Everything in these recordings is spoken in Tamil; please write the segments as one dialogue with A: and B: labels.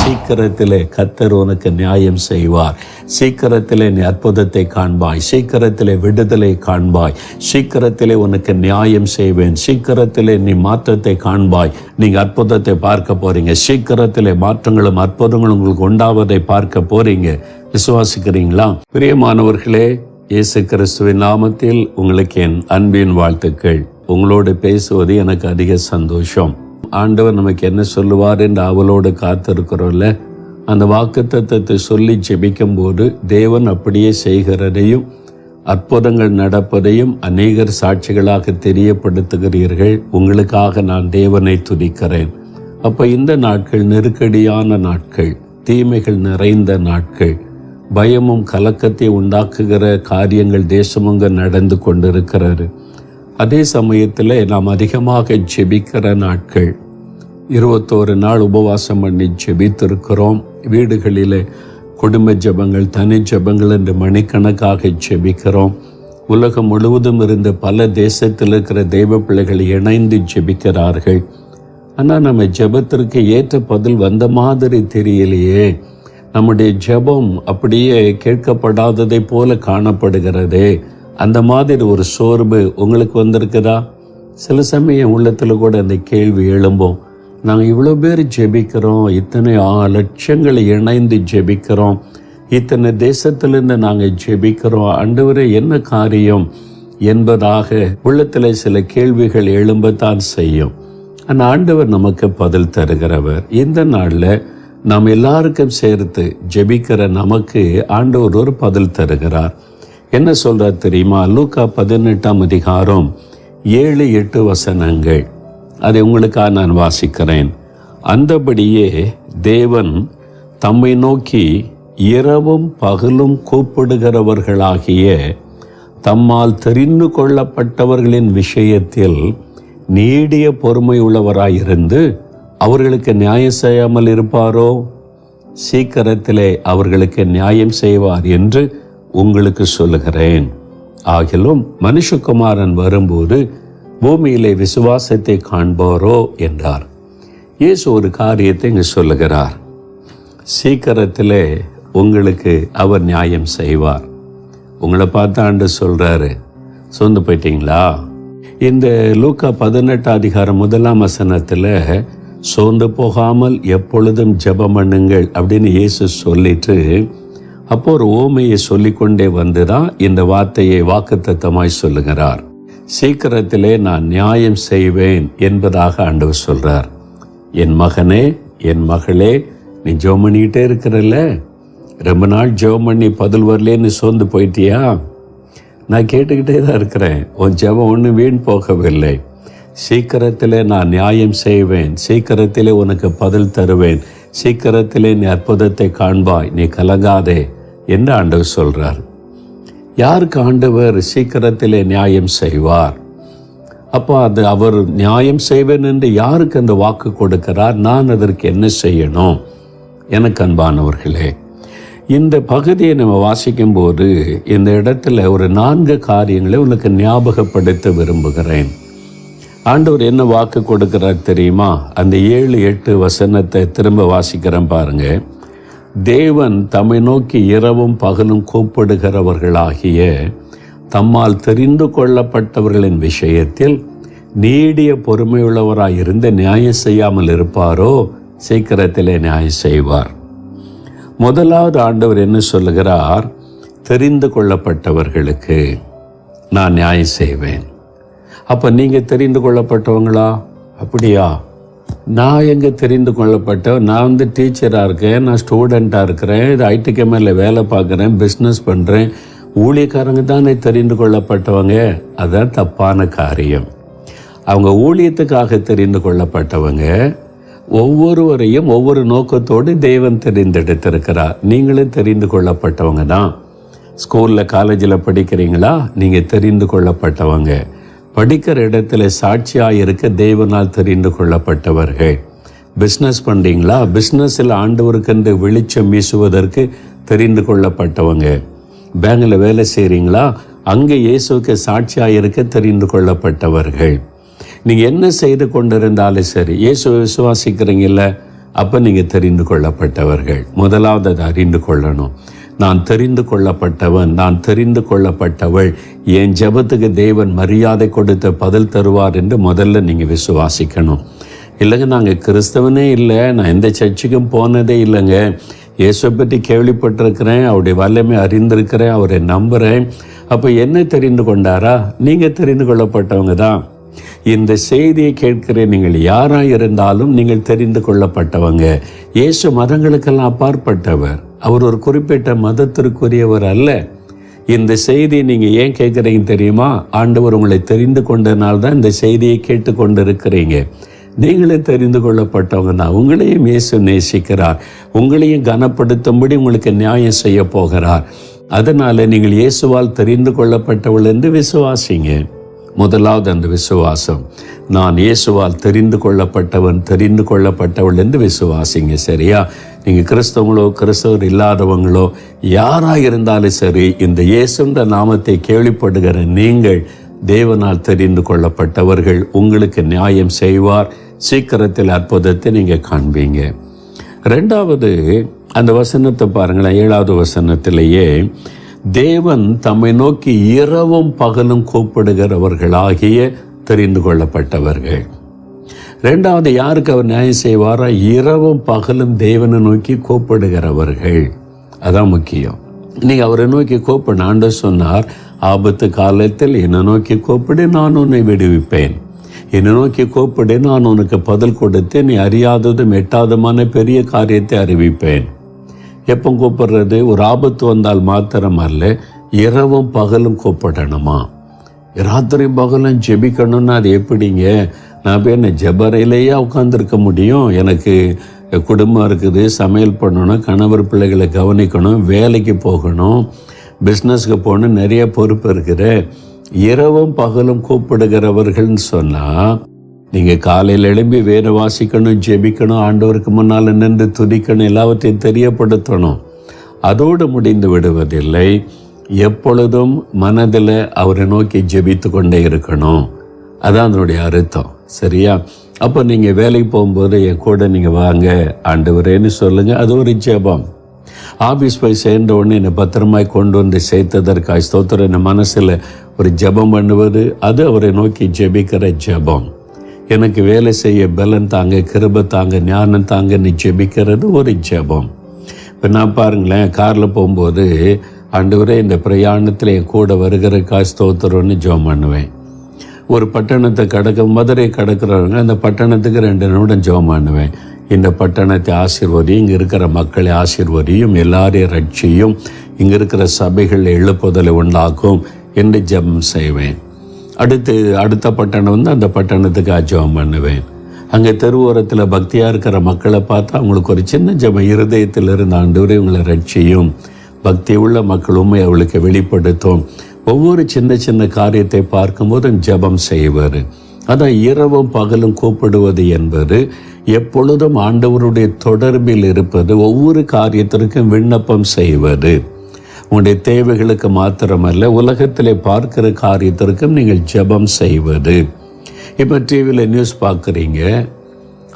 A: சீக்கிரத்திலே கர்த்தர் உனக்கு நியாயம் செய்வார். சீக்கிரத்திலே நீ அற்புதத்தை காண்பாய். சீக்கிரத்திலே விடுதலை காண்பாய். சீக்கிரத்திலே உனக்கு நியாயம் செய்வேன். சீக்கிரத்திலே நீ மாற்றத்தை காண்பாய். நீங்க அற்புதத்தை பார்க்க போறீங்க. சீக்கிரத்திலே மாற்றங்களும் அற்புதங்களும் உங்களுக்கு உண்டாவதை பார்க்க போறீங்க. விசுவாசிக்கிறீங்களா? பிரியமானவர்களே, இயேசு கிறிஸ்துவின் நாமத்தில் உங்களுக்கு என் அன்பின் வாழ்த்துக்கள். உங்களோடு பேசுவது எனக்கு அதிக சந்தோஷம். ஆண்டவர் நமக்கு என்ன சொல்லுவார் என்று அவளோடு காத்திருக்கிறோம்ல, அந்த வாக்குத்தத்தத்தை சொல்லி ஜெபிக்கும் போது தேவன் அப்படியே செய்கிறதையும் அற்புதங்கள் நடப்பதையும் அநேகர் சாட்சிகளாக தெரியப்படுத்துகிறீர்கள். உங்களுக்காக நான் தேவனை துதிக்கிறேன். அப்போ இந்த நாட்கள் நெருக்கடியான நாட்கள், தீமைகள் நிறைந்த நாட்கள், பயமும் கலக்கத்தை உண்டாக்குகிற காரியங்கள் தேசமுங்க நடந்து கொண்டிருக்கிறாரு. அதே சமயத்தில் நாம் அதிகமாக ஜெபிக்கிற நாட்கள். 21 நாள் உபவாசம் பண்ணி ஜெபித்திருக்கிறோம். வீடுகளிலே குடும்ப ஜெபங்கள், தனி ஜெபங்கள் என்று மணிக்கணக்காக ஜெபிக்கிறோம். உலகம் முழுவதும் இருந்து பல தேசத்தில் இருக்கிற தெய்வ பிள்ளைகள் இணைந்து ஜெபிக்கிறார்கள். ஆனால் நம்ம ஜெபத்திற்கு ஏற்ற பதில் வந்த மாதிரி தெரியலையே. நம்முடைய ஜெபம் அப்படியே கேட்கப்படாததை போல காணப்படுகிறதே. அந்த மாதிரி ஒரு சோர்வு உங்களுக்கு வந்திருக்குதா? சில சமயம் உள்ளத்தில் கூட அந்த கேள்வி எழும்போம். நாங்கள் இவ்வளோ பேர் ஜெபிக்கிறோம், இத்தனை லட்சங்களை இணைந்து ஜெபிக்கிறோம், இத்தனை தேசத்திலிருந்து நாங்கள் ஜெபிக்கிறோம், ஆண்டவரே என்ன காரியம் என்பதாக உள்ளத்தில் சில கேள்விகள் எழும்பத்தான் செய்யும். ஆனால் ஆண்டவர் நமக்கு பதில் தருகிறவர். இந்த நாளில் நாம் எல்லாருக்கும் சேர்த்து ஜெபிக்கிற நமக்கு ஆண்டவர் ஒரு பதில் தருகிறார். என்ன சொல்றார் தெரியுமா? லூக்கா 18ஆம் அதிகாரம் 7-8 வசனங்கள். அதை உங்களுக்காக நான் வாசிக்கிறேன். அந்தபடியே தேவன் தம்மை நோக்கி இரவும் பகலும் கூப்பிடுகிறவர்களாகிய தம்மால் தெரிந்து கொள்ளப்பட்டவர்களின் விஷயத்தில் நீடிய பொறுமை உள்ளவராயிருந்து அவர்களுக்கு நியாயம் செய்யாமல் இருப்பாரோ? சீக்கிரத்திலே அவர்களுக்கு நியாயம் செய்வார் என்று உங்களுக்கு சொல்லுகிறேன். ஆகிலும் மனுஷகுமாரன் வரும்போது பூமியிலே விசுவாசத்தை காண்பாரோ என்றார். இயேசு ஒரு காரியத்தை இங்கு சொல்லுகிறார். சீக்கிரத்திலே உங்களுக்கு அவர் நியாயம் செய்வார். உங்களை பார்த்து ஆண்டு சொல்றாரு, சொந்து போயிட்டீங்களா? இந்த லூக்கா 18 அதிகாரம் 1ஆம் வசனத்தில் சோர்ந்து போகாமல் எப்பொழுதும் ஜெபம் பண்ணுங்கள் அப்படின்னு இயேசு சொல்லிட்டு அப்போ ஒரு ஓமையை சொல்லிக்கொண்டே வந்துதான் இந்த வார்த்தையை வாக்குத்தத்தமாய் சொல்லுகிறார். சீக்கிரத்திலே நான் நியாயம் செய்வேன் என்பதாக ஆண்டவர் சொல்றார். என் மகனே, என் மகளே, நீ ஜெபம் பண்ணிக்கிட்டே இருக்கிறல்ல, ரொம்ப நாள் ஜெபம் பண்ணி பதில் வரலேன்னு சோர்ந்து போயிட்டியா? நான் கேட்டுக்கிட்டே தான் இருக்கிறேன். உன் ஜெபம் ஒன்றும் வீண் போகவில்லை. சீக்கிரத்திலே நான் நியாயம் செய்வேன். சீக்கிரத்திலே உனக்கு பதில் தருவேன். சீக்கிரத்திலே நீ அற்புதத்தை காண்பாய். நீ கலங்காதே என்று ஆண்டவர் சொல்றார். யாருக்கு ஆண்டவர் சீக்கிரத்திலே நியாயம் செய்வார்? அப்போ அது அவர் நியாயம் செய்வேன் என்று யாருக்கு அந்த வாக்கு கொடுக்கிறார்? நான் அதற்கு என்ன செய்யணும்? எனக்கு அன்பானவர்களே, இந்த பகுதியை நம்ம வாசிக்கும் போது இந்த இடத்துல ஒரு 4 காரியங்களை உனக்கு ஞாபகப்படுத்த விரும்புகிறேன். ஆண்டவர் என்ன வாக்கு கொடுக்கிறார் தெரியுமா? அந்த 7-8 வசனத்தை திரும்ப வாசிக்கிறேன் பாருங்க. தேவன் தம்மை நோக்கி இரவும் பகலும் கூப்பிடுகிறவர்களாகிய தம்மால் தெரிந்து கொள்ளப்பட்டவர்களின் விஷயத்தில் நீடிய பொறுமையுள்ளவராயிருந்து நியாயம் செய்யாமல் இருப்பாரோ? சீக்கிரத்திலே நியாயம் செய்வார். முதலாவது ஆண்டவர் என்ன சொல்லுகிறார்? தெரிந்து கொள்ளப்பட்டவர்களுக்கு நான் நியாயம் செய்வேன். அப்போ நீங்கள் தெரிந்து கொள்ளப்பட்டவங்களா? அப்படியா? நான் எங்கே தெரிந்து கொள்ளப்பட்டவன்? நான் டீச்சராக இருக்கேன், நான் ஸ்டூடெண்ட்டாக இருக்கிறேன், இது ஐடி கம்பெனியில் வேலை பார்க்குறேன், பிஸ்னஸ் பண்ணுறேன். ஊழியக்காரங்க தானே தெரிந்து கொள்ளப்பட்டவங்க. அதுதான் தப்பான காரியம். அவங்க ஊழியத்துக்காக தெரிந்து கொள்ளப்பட்டவங்க. ஒவ்வொருவரையும் ஒவ்வொரு நோக்கத்தோடு தேவன் தெரிந்தெடுத்திருக்கிறார். நீங்களும் தெரிந்து கொள்ளப்பட்டவங்க தான். ஸ்கூலில் காலேஜில் படிக்கிறீங்களா? நீங்கள் தெரிந்து கொள்ளப்பட்டவங்க. படிக்கிற இடத்துல சாட்சியாக இருக்க தேவனால் தெரிந்து கொள்ளப்பட்டவர்கள். பிஸ்னஸ் பண்ணுறீங்களா? பிஸ்னஸில் ஆண்டவருக்கென்று வெளிச்சம் வீசுவதற்கு தெரிந்து கொள்ளப்பட்டவங்க. பேங்கில் வேலை செய்கிறீங்களா? அங்கே இயேசுக்கு சாட்சியாக இருக்க தெரிந்து கொள்ளப்பட்டவர்கள். நீங்கள் என்ன செய்து கொண்டிருந்தாலும் சரி, இயேசுவை விசுவாசிக்கிறீங்கல்ல, அப்போ நீங்கள் தெரிந்து கொள்ளப்பட்டவர்கள். முதலாவது அதை அறிந்து கொள்ளணும். நான் தெரிந்து கொள்ளப்பட்டவன், நான் தெரிந்து கொள்ளப்பட்டவள், என் ஜெபத்துக்கு தேவன் மரியாதை கொடுத்த பதில் தருவார் என்று முதல்ல நீங்கள் விசுவாசிக்கணும். இல்லைங்க, நாங்கள் கிறிஸ்தவனே இல்லை, நான் எந்த சர்ச்சுக்கும் போனதே இல்லைங்க, இயேசுவை பற்றி கேள்விப்பட்டிருக்கிறேன், அவருடைய வல்லமை அறிந்திருக்கிறேன், அவரை நம்புகிறேன். அப்போ என்ன தெரிந்து கொண்டாரா? நீங்கள் தெரிந்து கொள்ளப்பட்டவங்க தான். இந்த செய்தியை கேட்கிற நீங்கள் யாராக இருந்தாலும் நீங்கள் தெரிந்து கொள்ளப்பட்டவங்க. இயேசு மதங்களுக்கெல்லாம் அப்பாற்பட்டவர். அவர் ஒரு குறிப்பிட்ட மதத்திற்குரியவர் அல்ல. இந்த செய்தியை நீங்கள் ஏன் கேட்குறீங்க தெரியுமா? ஆண்டவர் உங்களை தெரிந்து கொண்டனால்தான் இந்த செய்தியை கேட்டு கொண்டு இருக்கிறீங்க. நீங்களே தெரிந்து கொள்ளப்பட்டவங்க தான். உங்களையும் இயேசு நேசிக்கிறார். உங்களையும் கனப்படுத்தும்படி உங்களுக்கு நியாயம் செய்ய போகிறார். அதனால் நீங்கள் இயேசுவால் தெரிந்து கொள்ளப்பட்டவள் என்று விசுவாசிங்க. முதலாவது அந்த விசுவாசம். நான் இயேசுவால் தெரிந்து கொள்ளப்பட்டவன், தெரிந்து கொள்ளப்பட்டவள் என்று விசுவாசிங்க. சரியா? நீங்கள் கிறிஸ்தவங்களோ கிறிஸ்தவர் இல்லாதவங்களோ யாராக இருந்தாலும் சரி, இந்த இயேசுன்ற நாமத்தை கேள்விப்படுகிற நீங்கள் தேவனால் தெரிந்து கொள்ளப்பட்டவர்கள். உங்களுக்கு நியாயம் செய்வார். சீக்கிரத்தில் அற்புதத்தை நீங்கள் காண்பீங்க. ரெண்டாவது அந்த வசனத்தை பாருங்களேன். 7வது வசனத்திலேயே தேவன் தம்மை நோக்கி இரவும் பகலும் கூப்பிடுகிறவர்களாகிய தெரிந்து கொள்ளப்பட்டவர்கள். ரெண்டாவது யாருக்கு அவர் நியாயம் செய்வாரா? இரவும் பகலும் தேவனை நோக்கி கூப்பிடுகிறவர்கள். அதான் முக்கியம். நீங்கள் அவரை நோக்கி கூப்பிட. ஆண்டவர் சொன்னார், ஆபத்து காலத்தில் என்னை நோக்கி கூப்பிடு, நான் உன்னை விடுவிப்பேன். என்னை நோக்கி கூப்பிடு, நான் உனக்கு பதில் கொடுத்து நீ அறியாததும் எட்டாதமான பெரிய காரியத்தை அறிவிப்பேன். எப்போ கூப்பிடுறது? ஒரு ஆபத்து வந்தால் மாத்திரம் அல்ல, இரவும் பகலும் கூப்பிடணுமா? ராத்திரி பகலும் ஜெபிக்கணும்னா அது எப்படிங்க? நான் போய் என்ன ஜெபரையிலேயே உட்காந்துருக்க முடியும்? எனக்கு குடும்பம் இருக்குது, சமையல் பண்ணணும், கணவர் பிள்ளைகளை கவனிக்கணும், வேலைக்கு போகணும், பிஸ்னஸ்க்கு போகணும், நிறைய பொறுப்பு இருக்கிற. இரவும் பகலும் கூப்பிடுகிறவர்கள்னு சொன்னால் நீங்கள் காலையில் எழும்பி வேறு வாசிக்கணும், ஜெபிக்கணும், ஆண்டவருக்கு முன்னால் நின்று துதிக்கணும், எல்லாவற்றையும் தெரியப்படுத்தணும். அதோடு முடிந்து விடுவதில்லை. எப்பொழுதும் மனதில் அவரை நோக்கி ஜெபித்து கொண்டே இருக்கணும். அதான் அதனுடைய அர்த்தம். சரியா? அப்போ நீங்கள் வேலைக்கு போகும்போது என் கூட நீங்கள் வாங்க ஆண்டவரேன்னு சொல்லுங்கள். அது ஒரு ஜெபம். ஆஃபீஸ் போய் சேர்ந்த உடனே என்னை பத்திரமாய் கொண்டு வந்து சேர்த்ததற்காக ஸ்தோத்திரம் என் மனசில் ஒரு ஜெபம் பண்ணுவது, அது அவரை நோக்கி ஜெபிக்கிற ஜெபம். எனக்கு வேலை செய்ய பலன் தாங்க, கிருபை தாங்க, ஞானம் தாங்கன்னு ஜெபிக்கிறது ஒரு ஜெபம். இப்போ நான் பாருங்களேன், காரில் போகும்போது ஆண்டவரே இந்த பிரயாணத்தில் என் கூட வருகிறக்கா ஸ்தோத்திரம்னு ஜெபம் பண்ணுவேன். ஒரு பட்டணத்தை மதுரை கடக்கிறவங்க அந்த பட்டணத்துக்கு 2 நிமிடம் ஜெபம் பண்ணுவேன். இந்த பட்டணத்தை ஆசீர்வதியும், இங்கே இருக்கிற மக்களை ஆசீர்வதியும், எல்லாரையும் ரட்சியும், இங்கே இருக்கிற சபைகளில் எழுப்புதலை உண்டாக்கும் என்று ஜெபம் செய்வேன். அடுத்த பட்டணம் அந்த பட்டணத்துக்கு ஜெபம் பண்ணுவேன். அங்கே தெருவோரத்தில் பக்தியாக இருக்கிற மக்களை பார்த்தா அவங்களுக்கு ஒரு சின்ன ஜெபம் இருதயத்தில் இருந்து, ஆண்டவரே இவங்களை ரட்சியும், பக்தி உள்ள மக்கள் உண்மை அவளுக்கு வெளிப்படுத்தும். ஒவ்வொரு சின்ன சின்ன காரியத்தை பார்க்கும்போதும் ஜெபம் செய்வார். அதான் இரவும் பகலும் கூப்பிடுவது என்பது எப்பொழுதும் ஆண்டவருடைய தொடர்பில் இருப்பது, ஒவ்வொரு காரியத்திற்கும் விண்ணப்பம் செய்வது. உங்களுடைய தேவைகளுக்கு மாத்திரமல்ல, உலகத்திலே பார்க்கிற காரியத்திற்கும் நீங்கள் ஜெபம் செய்வது. இப்போ டிவியில் நியூஸ் பார்க்குறீங்க,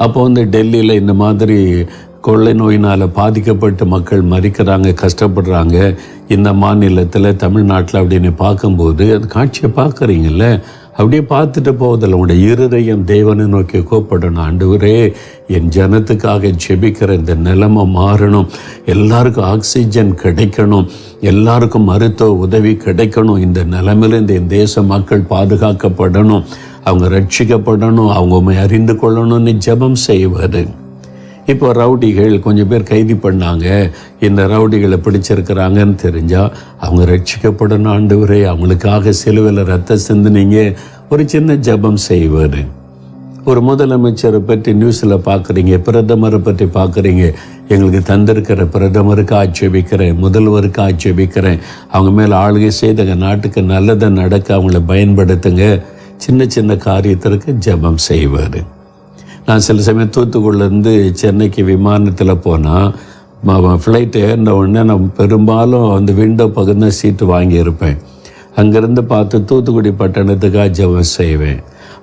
A: அப்போ டெல்லியில் இந்த மாதிரி கொள்ளை நோயினால் பாதிக்கப்பட்ட மக்கள் மறிக்கிறாங்க, கஷ்டப்படுறாங்க. இந்த மாநிலத்தில், தமிழ்நாட்டில் அப்படின்னு பார்க்கும்போது அந்த காட்சியை பார்க்குறீங்கல்ல, அப்படியே பார்த்துட்டு போவதில்லை. உங்களுடைய இருதயம் தேவனை நோக்கி கூப்பிடணும். ஆண்டவரே, என் ஜனத்துக்காக ஜெபிக்கிற இந்த நிலைமை மாறணும், எல்லாருக்கும் ஆக்சிஜன் கிடைக்கணும், எல்லாருக்கும் மருத்துவ உதவி கிடைக்கணும், இந்த நிலைமையிலேருந்து என் தேச மக்கள் பாதுகாக்கப்படணும், அவங்க ரட்சிக்கப்படணும், அவங்க உண்மை அறிந்து கொள்ளணும்னு ஜெபம் செய்வார். இப்போ ரவுடிகள் கொஞ்சம் பேர் கைது பண்ணாங்க, இந்த ரவுடிகளை பிடிச்சிருக்கிறாங்கன்னு தெரிஞ்சால் அவங்க ரட்சிக்கப்படணும். ஆண்டவரே, அவங்களுக்காக சிலுவையில் ரத்தம் சிந்தினீங்க, ஒரு சின்ன ஜெபம் செய்வார். ஒரு முதலமைச்சரை பற்றி நியூஸில் பார்க்குறீங்க, பிரதமரை பற்றி பார்க்குறீங்க, எங்களுக்கு தந்திருக்கிற பிரதமருக்கு ஆட்சேபிக்கிறேன், முதல்வருக்கு ஆட்சேபிக்கிறேன், அவங்க மேலே ஆளுகை செய்துங்க, நாட்டுக்கு நல்லதை நடக்க அவங்கள பயன்படுத்துங்க. சின்ன சின்ன காரியத்திற்கு ஜெபம் செய்வார். நான் சில சமயம் தூத்துக்குடிலேருந்து சென்னைக்கு விமானத்தில் போனால் ஃப்ளைட் ஏறின உடனே நான் பெரும்பாலும் விண்டோ பகுதியில் சீட்டு வாங்கியிருப்பேன். அங்கேருந்து பார்த்து தூத்துக்குடி பட்டணத்துக்காக ஜெபம் செய்வேன்.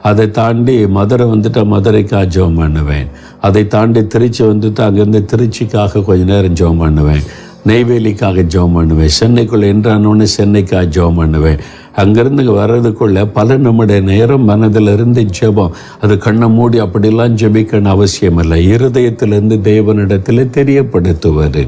A: அதை தாண்டி மதுரை வந்துட்டு மதுரைக்காக ஜெபம் பண்ணுவேன். அதை தாண்டி திருச்சி வந்துட்டு அங்கேருந்து திருச்சிக்காக கொஞ்ச நேரம் ஜெபம் பண்ணுவேன். நெய்வேலிக்காக ஜெபம் பண்ணுவேன். சென்னைக்குள்ளே என்றானோன்னு சென்னைக்காக ஜெபம் பண்ணுவேன். அங்கேருந்து வர்றதுக்குள்ளே பல நம்முடைய நேரம் மனதிலிருந்து ஜெபம். அது கண்ணை மூடி அப்படிலாம் ஜெபிக்கணும் அவசியம் இல்லை. இருதயத்திலிருந்து தேவனிடத்தில் தெரியப்படுத்துவது.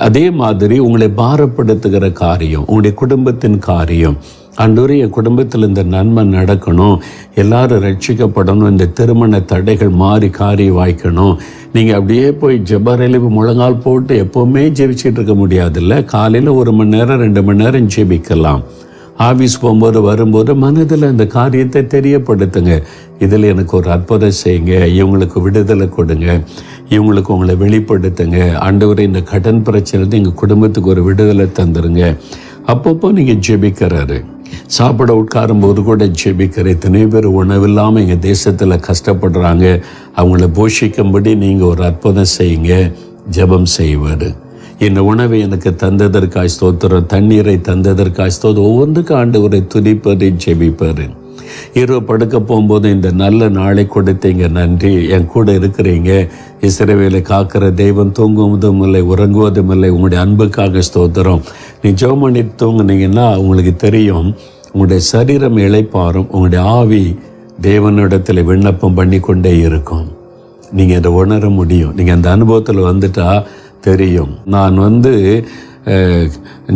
A: அதே மாதிரி உங்களை பாரப்படுத்துகிற காரியம், உங்களுடைய குடும்பத்தின் காரியம், ஆண்டவரே என் குடும்பத்தில் இந்த நன்மை நடக்கணும், எல்லாரும் ரட்சிக்கப்படணும், இந்த திருமண தடைகள் மாறி காரியம் வாய்க்கணும். நீங்கள் அப்படியே போய் ஜெபரையில் முழங்கால் போட்டு எப்போவுமே ஜெபிச்சிட்டு இருக்க முடியாதுல்ல. காலையில் 1 மணி நேரம் 2 மணி நேரம் ஜெபிக்கலாம். ஆஃபீஸ் போகும்போது வரும்போது மனதில் இந்த காரியத்தை தெரியப்படுத்துங்க. இதில் எனக்கு ஒரு அற்புதம் செய்யுங்க, இவங்களுக்கு விடுதலை கொடுங்க, இவங்களுக்கு உங்களை வெளிப்படுத்துங்க. ஆண்டவரே இந்த கடன் பிரச்சனை எங்கள் குடும்பத்துக்கு ஒரு விடுதலை தந்துருங்க. அப்பப்போ நீங்கள் ஜெபிக்கிறாரு. சாப்பிட உட்காரும்போது கூட ஜெபிக்கிற எத்தனை பேர் உணவில்லாமல் எங்கள் தேசத்தில் கஷ்டப்படுறாங்க. அவங்கள போஷிக்கும்படி நீங்கள் ஒரு அற்புதம் செய்யுங்க. ஜெபம் செய்வார். இந்த உணவை எனக்கு தந்ததற்காய் ஸ்தோத்திரம், தண்ணீரை தந்ததற்காய் ஸ்தோத்திரம். ஒவ்வொன்றுக்கும் ஆண்டவரை துதிப்பது ஜெபிப்பார். இரவு படுக்க போகும்போது இந்த நல்ல நாளை கொடுத்தீங்க, நன்றி, என் கூட இருக்கிறீங்க, இஸ்ரவேலை காக்கிற தெய்வம், தூங்குவதும் இல்லை உறங்குவதும் இல்லை, உங்களுடைய அன்புக்காக ஸ்தோத்திரம். நீ ஜெபம் பண்ணிட்டு தூங்குனீங்கன்னா உங்களுக்கு தெரியும், உங்களுடைய சரீரம் இளைப்பாறும், உங்களுடைய ஆவி தேவனிடத்தில் விண்ணப்பம் பண்ணி கொண்டே இருக்கும். நீங்கள் அதை உணர முடியும். நீங்கள் அந்த அனுபவத்தில் வந்துட்டா தெரியும். நான்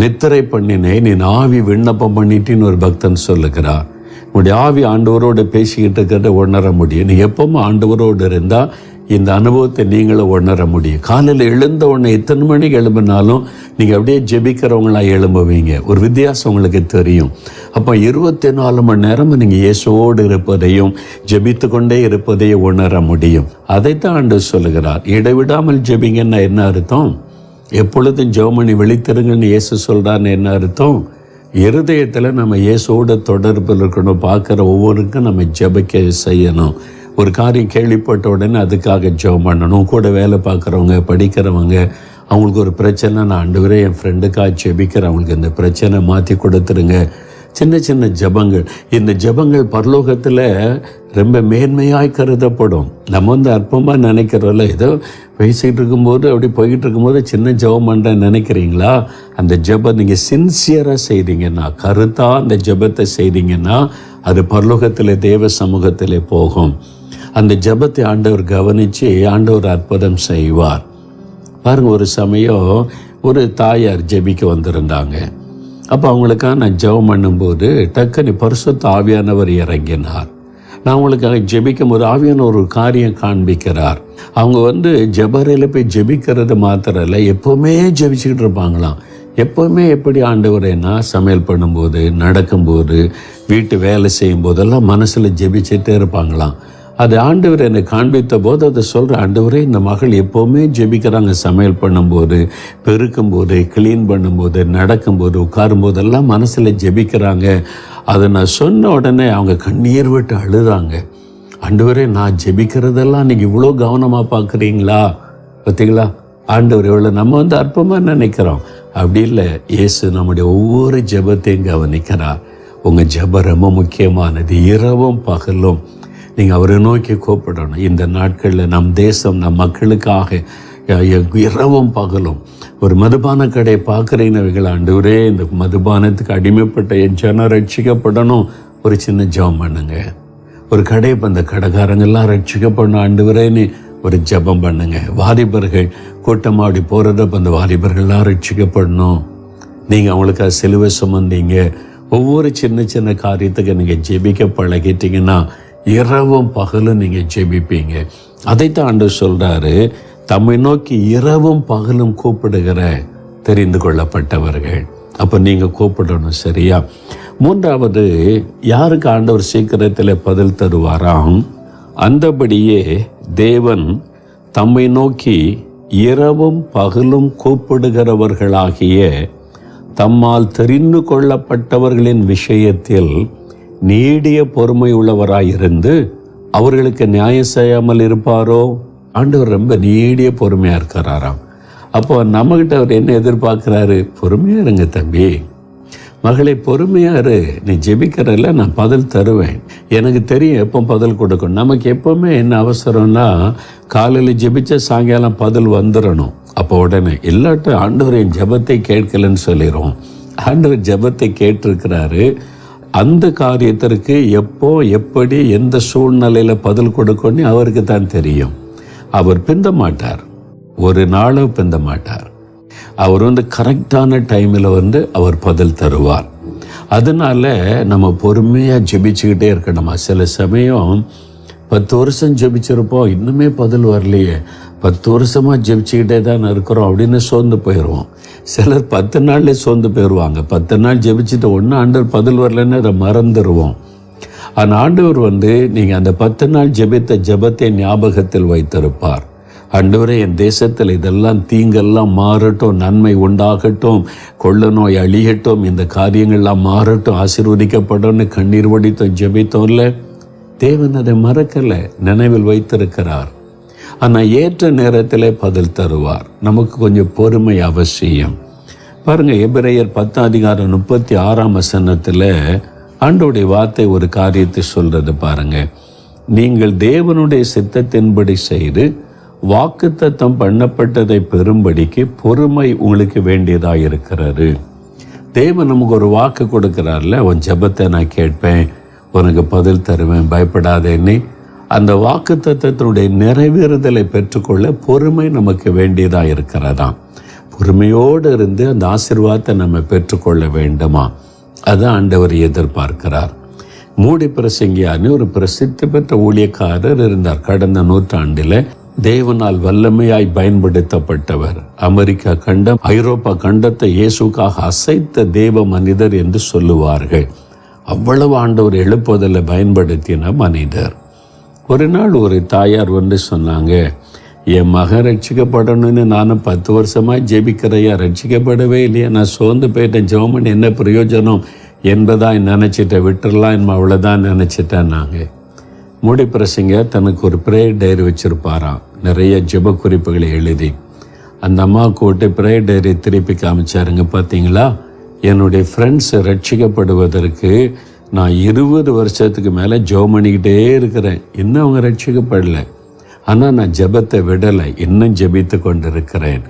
A: நித்திரை பண்ணினேன், நீ ஆவி விண்ணப்பம் பண்ணிட்டின்னு ஒரு பக்தன் சொல்லுகிறார். உங்களுடைய ஆவி ஆண்டவரோடு பேசிக்கிட்டு இருக்கிறத உணர முடியும். நீ எப்பவுமே ஆண்டவரோடு இருந்தால் இந்த அனுபவத்தை நீங்களும் உணர முடியும். காலையில் எழுந்த உடனே எத்தனை மணிக்கு எழும்பினாலும் நீங்கள் அப்படியே ஜெபிக்கிறவங்களாம் எழும்புவீங்க. ஒரு வித்தியாசம் உங்களுக்கு தெரியும். அப்போ 24 மணி நேரம் நீங்கள் இயேசுவோடு இருப்பதையும் ஜெபித்து கொண்டே இருப்பதையும் உணர முடியும். அதைத்தான் ஆண்டவர் சொல்லுகிறார். இடைவிடாமல் ஜெபிங்கன்னா என்ன அர்த்தம்? எப்பொழுதும் ஜெபமணி விழித்திருங்கன்னு இயேசு சொல்கிறான்னு என்ன அர்த்தம்? இருதயத்தில் நம்ம இயேசுவோட தொடர்பில் இருக்கணும். பார்க்குற ஒவ்வொருக்கும் நம்ம ஜெபிக்க செய்யணும். ஒரு காரியம் கேள்விப்பட்ட உடனே அதுக்காக ஜெபம் பண்ணணும். கூட வேலை பார்க்குறவங்க, படிக்கிறவங்க, அவங்களுக்கு ஒரு பிரச்சனை, நான் ஆண்டவரே என் ஃப்ரெண்டுக்காக ஜெபிக்கிறேன், அவங்களுக்கு இந்த பிரச்சனை மாற்றி கொடுத்துருங்க. சின்ன சின்ன ஜெபங்கள். இந்த ஜெபங்கள் பரலோகத்தில் ரொம்ப மேன்மையாய் கருதப்படும். நம்ம அற்பமாக நினைக்கிறோம்ல, ஏதோ பேசிக்கிட்டு இருக்கும்போது அப்படி போய்கிட்டு இருக்கும்போது சின்ன ஜெபம் பண்ணுறேன்னு நினைக்கிறீங்களா? அந்த ஜெபம் நீங்கள் சின்சியராக செய்தீங்கன்னா, கருத்தாக அந்த ஜெபத்தை செய்தீங்கன்னா அது பரலோகத்தில் தேவ சமூகத்தில் போகும். அந்த ஜெபத்தை ஆண்டவர் கவனித்து ஆண்டவர் அற்புதம் செய்வார். பாருங்கள், ஒரு சமயம் ஒரு தாயார் ஜெபிக்க வந்திருந்தாங்க. அப்போ அவங்களுக்காக நான் ஜெபம் பண்ணும்போது டக்குன்னு பரிசுத்த ஆவியானவர் இறங்கினார். நான் அவங்களுக்காக ஜெபிக்கும் போது ஆவியான ஒரு காரியம் காண்பிக்கிறார். அவங்க ஜெபரையில் போய் ஜெபிக்கிறது மாத்திரம் இல்லை, எப்போவுமே ஜெபிச்சுக்கிட்டு இருப்பாங்களாம். எப்போவுமே எப்படி ஆண்டவரேன்னா, சமையல் பண்ணும்போது, நடக்கும்போது, வீட்டு வேலை செய்யும் போதெல்லாம் மனசில் ஜெபிச்சுட்டே இருப்பாங்களாம். அது ஆண்டவர் என்னை காண்பித்த போது அதை சொல்கிற, ஆண்டவரே இந்த மகள் எப்போவுமே ஜெபிக்கிறாங்க. சமையல் பண்ணும்போது, பெருக்கும்போது, கிளீன் பண்ணும்போது, நடக்கும்போது, உட்காரும்போதெல்லாம் மனசில் ஜெபிக்கிறாங்க. அதை நான் சொன்ன உடனே அவங்க கண்ணீர் விட்டு அழுதாங்க. ஆண்டவரே, நான் ஜெபிக்கிறதெல்லாம் நீங்கள் இவ்வளோ கவனமாக பார்க்குறீங்களா? பார்த்தீங்களா ஆண்டவர் எவ்வளோ நம்ம அற்பமாக நினைக்கிறோம். அப்படி இல்லை, இயேசு நம்முடைய ஒவ்வொரு ஜெபத்தையும் கவனிக்கிறார். உங்கள் ஜெபம் ரொம்ப முக்கியமானது. இரவும் பகலும் நீங்கள் அவரை நோக்கி கூப்பிடணும். இந்த நாட்களில் நம் தேசம், நம் மக்களுக்காக இரவும் பகலும் ஒரு மதுபான கடையை பார்க்குறீங்கவைகள், ஆண்டவரே இந்த மதுபானத்துக்கு அடிமைப்பட்ட என் ஜனம் ரட்சிக்கப்படணும், ஒரு சின்ன ஜெபம் பண்ணுங்க. ஒரு கடை அந்த கடைக்காரங்கெல்லாம் ரட்சிக்கப்படணும் ஆண்டவரேன்னு ஒரு ஜெபம் பண்ணுங்க. வாலிபர்கள் கூட்டமாடி போகிறதப்ப அந்த வாலிபர்கள்லாம் ரட்சிக்கப்படணும். நீங்கள் அவங்களுக்காக சிலுவை சுமந்தீங்க. ஒவ்வொரு சின்ன சின்ன காரியத்துக்கு நீங்கள் ஜெபிக்க பழகிட்டீங்கன்னா இரவும் பகலும் நீங்கள் ஜெபிப்பீங்க. அதைத்தான் ஆண்டவர் சொல்கிறாரு, தம்மை நோக்கி இரவும் பகலும் கூப்பிடுகிற தெரிந்து கொள்ளப்பட்டவர்கள். அப்போ நீங்கள் கூப்பிடணும், சரியா? மூன்றாவது, யாருக்கு ஆண்டவர் சீக்கிரத்தில் பதில் தருவாராம்? அந்தபடியே தேவன் தம்மை நோக்கி இரவும் பகலும் கூப்பிடுகிறவர்களாகிய தம்மால் தெரிந்து கொள்ளப்பட்டவர்களின் விஷயத்தில் நீடிய பொறுமை உள்ளவராயிருந்து அவர்களுக்கு நியாயம் செய்யாமல் இருப்பாரோ? ஆண்டவர் ரொம்ப நீடிய பொறுமையாக இருக்கிறாராம். அப்போ நம்மகிட்ட அவர் என்ன எதிர்பார்க்குறாரு? பொறுமையாக இருங்க தம்பி, மகளே பொறுமையா இரு, நீ ஜெபிக்கிறல்ல, நான் பதில் தருவேன். எனக்கு தெரியும் எப்போ பதில் கொடுக்கணும். நமக்கு எப்போவுமே என்ன அவசரம்னா, காலையில் ஜெபிச்ச சாயங்காலம் பதில் வந்துடணும். அப்போ உடனே இல்லாட்ட ஆண்டவர் என் ஜெபத்தை கேட்கலன்னு சொல்லிடுவோம். ஆண்டவர் ஜெபத்தை கேட்டிருக்கிறாரு. அந்த காரியத்திற்கு எப்போ எப்படி எந்த சூழ்நிலையில் பதில் கொடுக்கணும்னு அவருக்கு தான் தெரியும். அவர் பிந்த மாட்டார், ஒரு நாளும் பிந்த மாட்டார். அவர் கரெக்டான டைமில் அவர் பதில் தருவார். அதனால நம்ம பொறுமையாக ஜெபிச்சுக்கிட்டே இருக்கணுமா. சில சமயம் 10 வருஷம் ஜெபிச்சிருப்போம், இன்னுமே பதில் வரலையே, 10 வருஷமாக ஜெபிச்சுக்கிட்டே தான் இருக்கிறோம் அப்படின்னு சோர்ந்து போயிடுவோம். சிலர் 10 நாள்லேயே சோர்ந்து போயிடுவாங்க. 10 நாள் ஜெபிச்சுட்டு ஒன்று ஆண்டவர் பதில் வரலன்னு அதை மறந்துடுவோம். ஆனால் ஆண்டவர் நீங்கள் அந்த 10 நாள் ஜெபித்த ஜெபத்தை ஞாபகத்தில் வைத்திருப்பார். ஆண்டவரே, என் தேசத்தில் இதெல்லாம் தீங்கெல்லாம் மாறட்டும், நன்மை உண்டாகட்டும், கொள்ள நோய் அழியட்டும், இந்த காரியங்கள்லாம் மாறட்டும், ஆசீர்வதிக்கப்படணும்னு கண்ணீர் வடித்தோம், ஜெபித்தோம்ல. தேவன் அதை மறக்கலை, நினைவில் வைத்திருக்கிறார். ஆனால் ஏற்ற நேரத்தில் பதில் தருவார். நமக்கு கொஞ்சம் பொறுமை அவசியம். பாருங்கள், எபிரேயர் 10:36 ஆண்டவருடைய வார்த்தை ஒரு காரியத்தை சொல்றது பாருங்க. நீங்கள் தேவனுடைய சித்தத்தின்படி செய்து வாக்குத்தத்தம் பண்ணப்பட்டதை பெறும்படிக்கு பொறுமை உங்களுக்கு வேண்டியதாக இருக்கிறது. தேவன் நமக்கு ஒரு வாக்கு கொடுக்கிறார்ல, உன் ஜெபத்தை நான் கேட்பேன், உனக்கு பதில் தருவேன், பயப்படாதேன்னு. அந்த வாக்குத்தத்தத்தினுடைய நிறைவேறுதலை பெற்றுக்கொள்ள பொறுமை நமக்கு வேண்டியதாக இருக்கிறதாம். பொறுமையோடு இருந்து அந்த ஆசீர்வாதத்தை நம்ம பெற்றுக்கொள்ள வேண்டுமா, அதை ஆண்டவர் எதிர்பார்க்கிறார். மூடி பிரசங்கியான்னு ஒரு பிரசித்தி பெற்ற ஊழியக்காரர் இருந்தார். கடந்த நூற்றாண்டில் தேவனால் வல்லமையாய் பயன்படுத்தப்பட்டவர். அமெரிக்கா கண்டம், ஐரோப்பா கண்டத்தை இயேசுக்காக அசைத்த தேவ மனிதர் என்று சொல்லுவார்கள். அவ்வளவு ஆண்டவர் எழுப்புதலை பயன்படுத்தின மனிதர். ஒரு நாள் ஒரு தாயார் சொன்னாங்க, என் மகன் ரட்சிக்கப்படணும்னு நானும் 10 வருஷமாக ஜெபிக்கிறையா, ரட்சிக்கப்படவே இல்லையா, நான் சோர்ந்து போயிட்டேன், ஜெபம் என்ன பிரயோஜனம் என்பதான் நினச்சிட்டேன், விட்டுறலாம் அவ்வளோதான் நினச்சிட்டேன். நாங்கள் மூடி பிரசங்க தனக்கு ஒரு ப்ரேயர் டைரி வச்சுருப்பாராம், நிறைய ஜெப குறிப்புகளை எழுதி. அந்த அம்மா கூட்டு ப்ரேயர் டைரி திருப்பி காமிச்சாருங்க. பார்த்தீங்களா, என்னுடைய ஃப்ரெண்ட்ஸ் ரட்சிக்கப்படுவதற்கு நான் 20 வருஷத்துக்கு மேலே ஜெபம் பண்ணிக்கிட்டே இருக்கிறேன், இன்னும் அவங்க ரட்சிக்கப்படலை. ஆனால் நான் ஜெபத்தை விடலை, இன்னும் ஜெபித்து கொண்டு இருக்கிறேன்.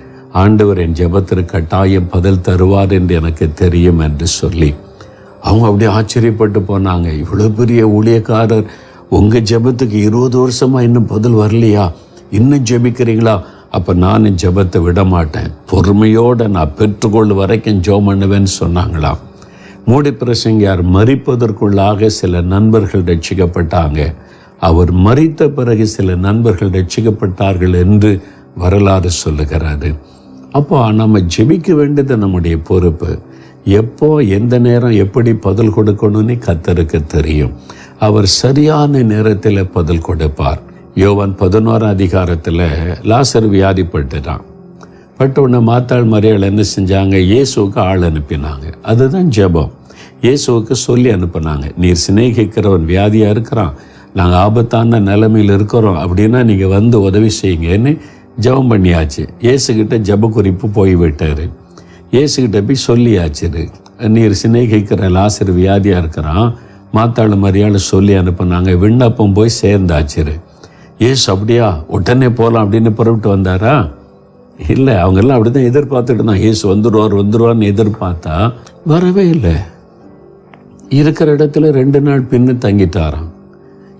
A: ஆண்டவர் என் ஜெபத்திற்கு கட்டாயம் பதில் தருவார் என்று எனக்கு தெரியும் என்று சொல்லி அவங்க அப்படியே ஆச்சரியப்பட்டு போனாங்க. இவ்வளோ பெரிய ஊழியக்காரர், உங்கள் ஜெபத்துக்கு 20 வருஷமாக இன்னும் பதில் வரலையா, இன்னும் ஜெபிக்கிறீங்களா? அப்போ நான் ஜெபத்தை விட மாட்டேன், பொறுமையோடு நான் பெற்றுக்கொள்ள வரைக்கும் ஜெபம் பண்ணுவேன்னு சொன்னாங்களாம். மூடி பிரசங்கியார் மரிப்பதற்குள்ளாக சில நண்பர்கள் ரட்சிக்கப்பட்டாங்க. அவர் மரித்த பிறகு சில நண்பர்கள் ரட்சிக்கப்பட்டார்கள் என்று வரலாறு சொல்லுகிறாரு. அப்போ நம்ம ஜெபிக்க வேண்டியது நம்முடைய பொறுப்பு. எப்போ எந்த நேரம் எப்படி பதில் கொடுக்கணும்னு கர்த்தருக்கு தெரியும். அவர் சரியான நேரத்தில் பதில் கொடுப்பார். யோவான் 11 லாசர் வியாதிப்பட்டுட்டான். பட் உடனே மாத்தாள் மரியாள் என்ன செஞ்சாங்க, இயேசுவுக்கு ஆள் அனுப்பினாங்க. அதுதான் ஜெபம். இயேசுவுக்கு சொல்லி அனுப்பினாங்க, நீர் சிநேகிக்கிறவன் வியாதியாக இருக்கிறான், நாங்கள் ஆபத்தான நிலைமையில் இருக்கிறோம், அப்படின்னா நீங்கள் உதவி செய்யுங்கன்னு ஜெபம் பண்ணியாச்சு. இயேசுக்கிட்ட ஜெப குறிப்பு போய்விட்டார். இயேசுக்கிட்ட போய் சொல்லியாச்சு, நீர் சிநேகிக்கிற லாசர் வியாதியாக இருக்கிறான், மாத்தாள் மரியாள் சொல்லி அனுப்புனாங்க. விண்ணப்பம் போய் சேர்ந்தாச்சு. இயேசு அப்படியா உடனே போகலாம் அப்படின்னு புறப்பட்டு வந்தாரா? இல்லை, அவங்கெல்லாம் அப்படி தான் எதிர்பார்த்துட்டு தான் இயேசு வந்துடுவார்னு எதிர்பார்த்தா வரவே இல்லை. இருக்கிற இடத்துல 2 நாள் பின்னு தங்கிட்டாராம்.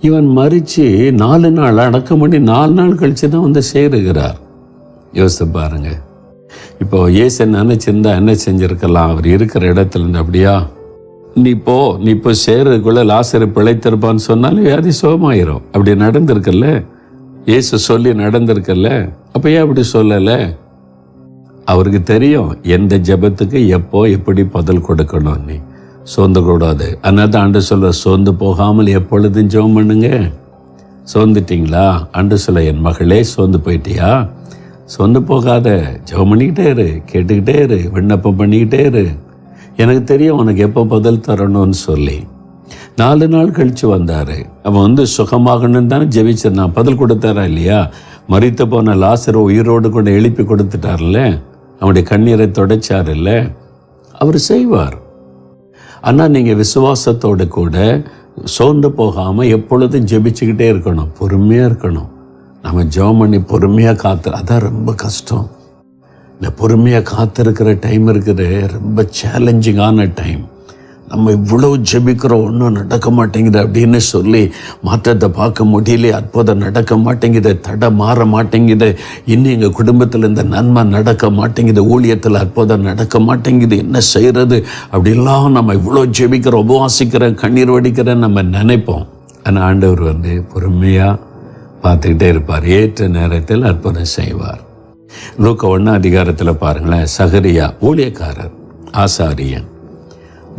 A: இவன் மறித்து 4 நாள் அடக்கம் பண்ணி 4 நாள் கழித்து தான் சேருகிறார். யோசித்து பாருங்க. இப்போ இயேசு நினைச்சிருந்தா என்ன செஞ்சிருக்கலாம்? அவர் இருக்கிற இடத்துல இருந்து அப்படியா நீ இப்போ சேருக்குள்ள லாசரு பிழைத்திருப்பான்னு சொன்னாலும் வியாதி சுகமாயிரும். அப்படி நடந்திருக்கல்ல, இயேசு சொல்லி நடந்திருக்கல்ல, அப்போ ஏன் அப்படி சொல்லலை? அவருக்கு தெரியும் எந்த ஜெபத்துக்கு எப்போ எப்படி பதில் கொடுக்கணும்னு. சோர்ந்து கூடாது. அதனால தான் ஆண்டு சொல்ல, சோர்ந்து போகாமல் எப்பொழுதும் ஜெபம் பண்ணுங்க. சோர்ந்துட்டிங்களா? ஆண்டு சொல்ல, என் மகளே சோர்ந்து போயிட்டியா? சோர்ந்து போகாத, ஜெபம் பண்ணிக்கிட்டே இரு, கேட்டுக்கிட்டே இரு, விண்ணப்பம் பண்ணிக்கிட்டே இரு, எனக்கு தெரியும் உனக்கு எப்போ பதில் தரணும்னு சொல்லி. 4 நாள் கழித்து வந்தார். அவன் சுகமாகணும்னு தானே ஜெபிச்சிருந்தான். பதில் கொடுத்தாரா இல்லையா? மரித்து போன லாசரை உயிரோடு கொண்டு எழுப்பி கொடுத்துட்டார்ல, அவனுடைய கண்ணீரை துடைச்சார் இல்லை? அவர் செய்வார். ஆனால் நீங்கள் விசுவாசத்தோடு கூட சோர்ந்து போகாமல் எப்பொழுதும் ஜெபிச்சுக்கிட்டே இருக்கணும், பொறுமையாக இருக்கணும். நம்ம ஜெபம் பண்ணி பொறுமையாக அதான் ரொம்ப கஷ்டம். இந்த பொறுமையாக காத்திருக்கிற டைம் இருக்குது ரொம்ப சேலஞ்சிங்கான டைம். நம்ம இவ்வளோ ஜெபிக்கிறோம், ஒன்றும் நடக்க மாட்டேங்குது அப்படின்னு சொல்லி மாற்றத்தை பார்க்க முடியல, அற்புதம் நடக்க மாட்டேங்குது, தடை மாற மாட்டேங்குது, இன்னும் எங்கள் குடும்பத்தில் இந்த நன்மை நடக்க மாட்டேங்குது, ஊழியத்தில் அற்புதம் நடக்க மாட்டேங்குது, என்ன செய்கிறது அப்படிலாம் நம்ம இவ்வளோ ஜெபிக்கிறோம், உபவாசிக்கிறேன், கண்ணீர் வடிக்கிறேன் நம்ம நினைப்போம். ஆனால் ஆண்டவர் பொறுமையாக பார்த்துக்கிட்டே இருப்பார், ஏற்ற நேரத்தில் அற்புதம் செய்வார். லூக்கா 1 பாருங்களேன், சகரியா ஊழியக்காரர், ஆசாரியன்,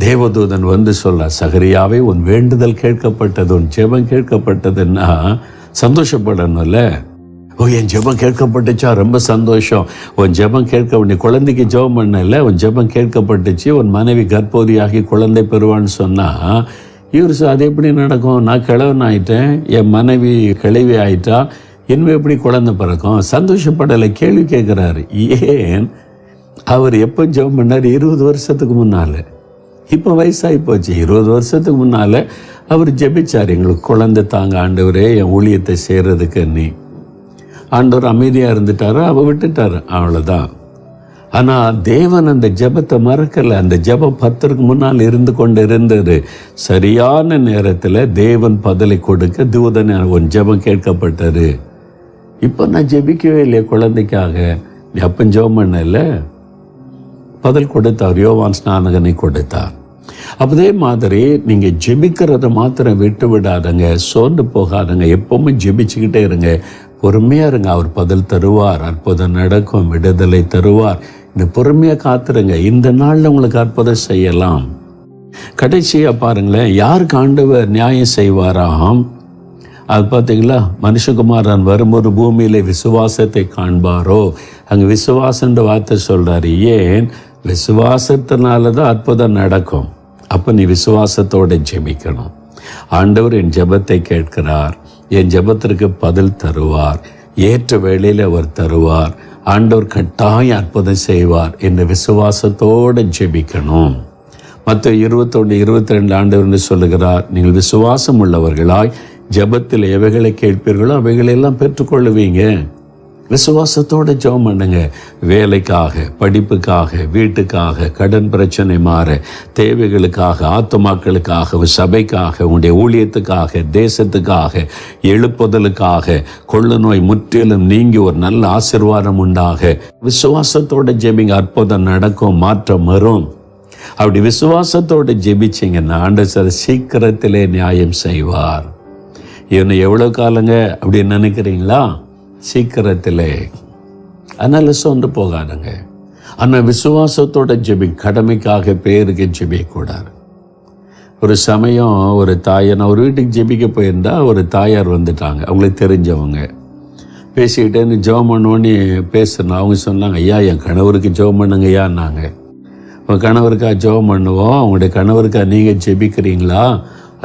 A: தேவதூதன் சொல்ல, சகரியாவே உன் வேண்டுதல் கேட்கப்பட்டது, உன் ஜெபம் கேட்கப்பட்டதுன்னா சந்தோஷப்படணும்ல. என் ஜெபம் கேட்கப்பட்டுச்சா, ரொம்ப சந்தோஷம். உன் ஜெபம் நீ குழந்தைக்கு ஜெபம் பண்ணல, உன் ஜெபம் கேட்கப்பட்டுச்சு, உன் மனைவி கர்ப்பவதியாகி குழந்தை பெறுவான்னு சொன்னா இவர் அது எப்படி நடக்கும்? நான் கிழவன் ஆயிட்டேன், என் மனைவி கிழவி ஆயிட்டா, இனிமே எப்படி குழந்தை பிறக்கும்? சந்தோஷப்படலை, கேள்வி கேட்குறாரு. ஏன்? அவர் எப்போ ஜெபம் பண்ணார்? 20 வருஷத்துக்கு முன்னால். இப்போ வயசாகி போச்சு. 20 வருஷத்துக்கு முன்னால் அவர் ஜெபிச்சார், எங்களுக்கு குழந்தை தாங்க ஆண்டவரே, என் ஊழியத்தை செய்கிறதுக்கு. ஆண்டவர் அமைதியாக இருந்துட்டாரு, அவள் விட்டுட்டார், அவ்வளோதான். ஆனால் தேவன் அந்த ஜெபத்தை மறக்கலை. அந்த ஜெபம் 10க்கு முன்னால் இருந்து கொண்டு இருந்தது. சரியான நேரத்தில் தேவன் பதிலை கொடுக்க தூதனை உன் ஜெபம் கேட்கப்பட்டது. இப்போ நான் ஜெபிக்கவே இல்லையே குழந்தைக்காக, நீ அப்போ ஜெபம் பண்ணல, பதில் கொடுத்தார், யோவான் ஸ்நானகனை கொடுத்தார். அதே மாதிரி நீங்கள் ஜெபிக்கிறத மாத்திரம் விட்டு விடாதங்க, சோர்ந்து போகாதங்க, எப்பவுமே ஜெபிச்சுக்கிட்டே இருங்க, பொறுமையாக இருங்க. அவர் பதில் தருவார், அற்புதம் நடக்கும், விடுதலை தருவார். இந்த பொறுமையாக காத்துருங்க, இந்த நாளில் உங்களுக்கு அற்புதம் செய்யலாம். கடைசியாக பாருங்களேன், யாருக்கு ஆண்டவர் நியாயம் செய்வாராம்? அது பார்த்தீங்களா, மனுஷகுமாரன் வரும்போது பூமியில விசுவாசத்தை காண்பாரோ, அங்கே விசுவாசன்ற வார்த்தை சொல்றாரு. ஏன்? விசுவாசத்தினால தான் அற்புதம் நடக்கும். அப்போ நீ விசுவாசத்தோடு ஜெபிக்கணும். ஆண்டவர் என் ஜெபத்தை கேட்கிறார், என் ஜெபத்திற்கு பதில் தருவார், ஏற்ற வேளையில் அவர் தருவார், ஆண்டவர் கட்டாயம் அற்புதம் செய்வார் என்று விசுவாசத்தோடு ஜெபிக்கணும். மத்தேயு 21:22 ஆண்டவர் சொல்லுகிறார், நீங்கள் விசுவாசம் உள்ளவர்களாய் ஜெபத்தில் எவைகளை கேட்பீர்களோ அவைகளெல்லாம் பெற்றுக்கொள்ளுவீங்க. விசுவாசத்தோடு ஜெபம் பண்ணுங்க. வேலைக்காக, படிப்புக்காக, வீட்டுக்காக, கடன் பிரச்சனை மாற, தேவைகளுக்காக, ஆத்துமாக்களுக்காக, சபைக்காக, உங்களுடைய ஊழியத்துக்காக, தேசத்துக்காக, எழுப்புதலுக்காக, கொள்ளு நோய் முற்றிலும் நீங்கி ஒரு நல்ல ஆசீர்வாதம் உண்டாக விசுவாசத்தோடு ஜெபிங்க. அற்புதம் நடக்கும், மாற்றம் வரும். அப்படி விசுவாசத்தோடு ஜெபிச்சிங்கன்னா ஆண்டவர் சீக்கிரத்திலே நியாயம் செய்வார். இவனை எவ்வளோ காலங்க அப்படின்னு நினைக்கிறீங்களா? சீக்கிரத்திலே. அதனால் சோர்ந்து போகாதுங்க. ஆனால் விசுவாசத்தோட கடமைக்காக பேருக்கு ஜெபிக்கக்கூடாது. ஒரு சமயம் ஒரு தாயை, நான் ஒரு வீட்டுக்கு ஜெபிக்க போயிருந்தா ஒரு தாயார் வந்துட்டாங்க, அவங்களுக்கு தெரிஞ்சவங்க. பேசிக்கிட்டே ஜெபம் பண்ணுவோன்னு பேசுனா அவங்க சொன்னாங்க, ஐயா என் கணவருக்கு ஜெபம் பண்ணுங்க ஐயான்னாங்க. உங்கள் கணவருக்கா ஜெபம் பண்ணுவோம், அவங்களுடைய கணவருக்கா நீங்கள் ஜெபிக்கிறீங்களா?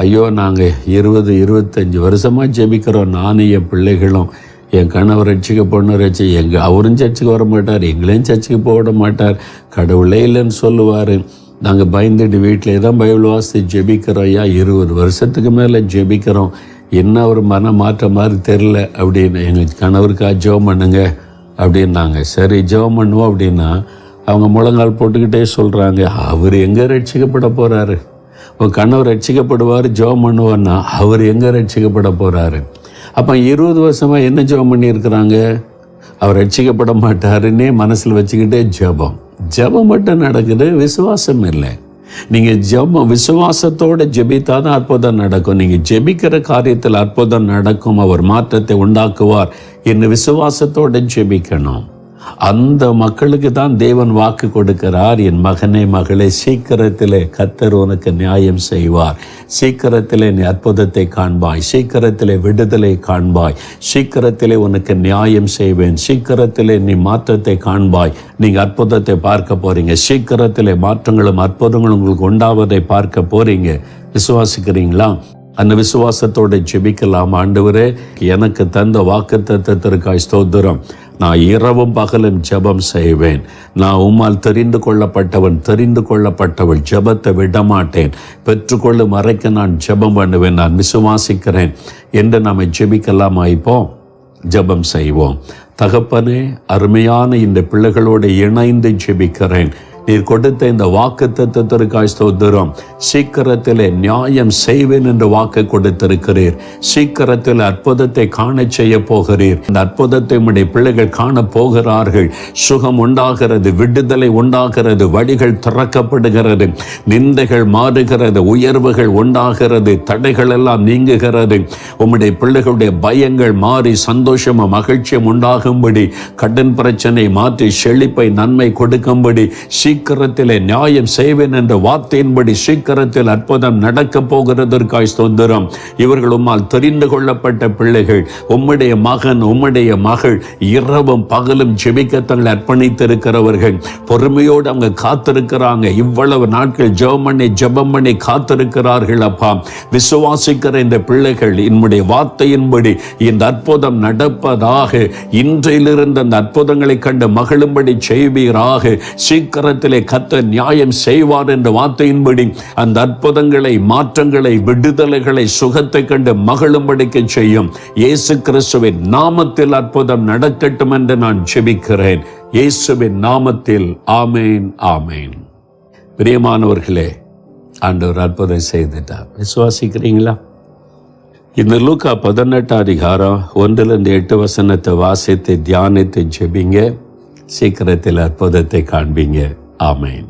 A: ஐயோ நாங்கள் 20-25 வருஷமாக ஜெபிக்கிறோம், நானும் என் பிள்ளைகளும். என் கணவர் ரட்சிக்க பொண்ணு ரட்சி, அவரும் சர்ச்சுக்கு வர மாட்டார், எங்களையும் சர்ச்சுக்கு போட மாட்டார், கடவுளே இல்லைன்னு சொல்லுவார். நாங்கள் பயந்துட்டு வீட்டிலே தான் பைபிள் வாசி ஜெபிக்கிறோம் ஐயா, 20 வருஷத்துக்கு மேலே ஜெபிக்கிறோம், என்ன ஒரு மன மாற்ற மாதிரி தெரில அப்படின்னு. எங்கள் கணவருக்கா ஜெபம் பண்ணுங்க அப்படின்னாங்க. சரி ஜெபம் பண்ணுவோம் அப்படின்னா அவங்க முழங்கால் போட்டுக்கிட்டே சொல்கிறாங்க, அவர் எங்கே ரட்சிக்கப்பட போகிறாரு? உன் கணவர் ரட்சிக்கப்படுவார் ஜெபம் பண்ணுவார்னா அவர் எங்கே ரட்சிக்கப்பட போகிறாரு? அப்போ 20 வருஷமாக என்ன ஜெபம் பண்ணியிருக்கிறாங்க? அவர் ரட்சிக்கப்பட மாட்டாருன்னே மனசில் வச்சுக்கிட்டே ஜெபம் மட்டும் நடக்குது, விசுவாசம் இல்லை. நீங்கள் விசுவாசத்தோடு ஜெபித்தாதான் அற்புதம் நடக்கும். நீங்கள் ஜெபிக்கிற காரியத்தில் அற்புதம் நடக்கும், அவர் மாற்றத்தை உண்டாக்குவார் என்று விசுவாசத்தோடு ஜெபிக்கணும். அந்த மக்களுக்கு தான் தேவன் வாக்கு கொடுக்கிறார், என் மகனே மகளே சீக்கிரத்திலே கர்த்தர் உனக்கு நியாயம் செய்வார், சீக்கிரத்திலே நீ அற்புதத்தை காண்பாய், சீக்கிரத்திலே விடுதலை காண்பாய், சீக்கிரத்திலே உனக்கு நியாயம் செய்வேன், சீக்கிரத்திலே நீ மாற்றத்தை காண்பாய், நீங்கள் அற்புதத்தை பார்க்க போறீங்க, சீக்கிரத்திலே மாற்றங்களும் அற்புதங்களும் உங்களுக்கு உண்டாவதை பார்க்க போறீங்க. விசுவாசிக்கிறீங்களா? அந்த விசுவாசத்தோட ஜெபிக்கலாம். ஆண்டவரே, எனக்கு தந்த வாக்குத்தத்தத்திற்காய் ஸ்தோத்திரம். நான் இரவும் பகலும் ஜெபம் செய்வேன். நான் உம்மால் தெரிந்து கொள்ளப்பட்டவள். ஜெபத்தை விடமாட்டேன். பெற்றுக்கொள்ளும் வரைக்கும் நான் ஜெபம் பண்ணுவேன். நான் விசுவாசிக்கிறேன் என்று நாம் ஜெபிக்கலாமா? இப்போ ஜெபம் செய்வோம். தகப்பனே, அருமையான இந்த பிள்ளைகளோடு இணைந்து ஜெபிக்கிறேன். நீர் கொடுத்த இந்த வாக்குத்தத்தத்திற்காய் ஸ்தோத்திரம். சீக்கிரத்திலே நியாயம் செய்வேன் என்று வாக்கு கொடுத்திருக்கிறீர். சீக்கிரத்தில் அற்புதத்தை காண செய்ய போகிறீர். இந்த அற்புதத்தை உம்முடைய பிள்ளைகள் காண போகிறார்கள். சுகம் உண்டாகிறது, விடுதலை உண்டாகிறது, வழிகள் திறக்கப்படுகிறது, நிந்தைகள் மாறுகிறது, உயர்வுகள் உண்டாகிறது, தடைகள் எல்லாம் நீங்குகிறது. உம்முடைய பிள்ளைகளுடைய பயங்கள் மாறி சந்தோஷமும் மகிழ்ச்சியும் உண்டாகும்படி, கடன் பிரச்சனை மாற்றி செழிப்பை நன்மை கொடுக்கும்படி, சீக்கிரத்திலே நியாயம் செய்வேன் என்ற வார்த்தையின்படி சீக்கிரத்தில் அற்புதம் நடக்க போகிறதற்காய் ஸ்தோத்திரம். இவர்கள் உம்மால் தெரிந்து கொள்ளப்பட்ட பிள்ளைகள். உம்முடைய மகன், உம்முடைய மகள் இரவும் பகலும் ஜெபிக்க தங்களை அர்ப்பணித்திருக்கிறவர்கள். பொறுமையோடு அவங்க காத்திருக்கிறாங்க. இவ்வளவு நாட்கள் ஜெபம் பண்ணி காத்திருக்கிறார்கள். அப்பா, விசுவாசிக்கிற இந்த பிள்ளைகள் என்னுடைய வார்த்தையின்படி இந்த அற்புதம் நடப்பதாக, இன்றையிலிருந்து அந்த அற்புதங்களை கண்டு மகிழும்படி செய்வீராக. சீக்கிரத்திலே கர்த்தர் நியாயம் செய்வார் என்ற வார்த்தையின்படி அந்த அற்புதங்களை, மாற்றங்களை, விடுதலைகளை, சுகத்தை கண்டு மகிழும்படிக்கு செய்யும். இயேசு கிறிஸ்துவின் நாமத்தில் அற்புதம் நடக்கட்டும் என்று நான் ஜெபிக்கிறேன். இயேசுவின் நாமத்தில் ஆமேன், ஆமேன். பிரியமானவர்களே, ஆண்டவர் அற்புதம் செய்துட்டார். விசுவாசிக்கிறீங்களா? இந்த லூக்கா 18:1-8 வாசித்து தியானித்து ஜெபிங்க. சீக்கிரத்தில் அற்புதத்தை காண்பீங்க. ஆமேன்.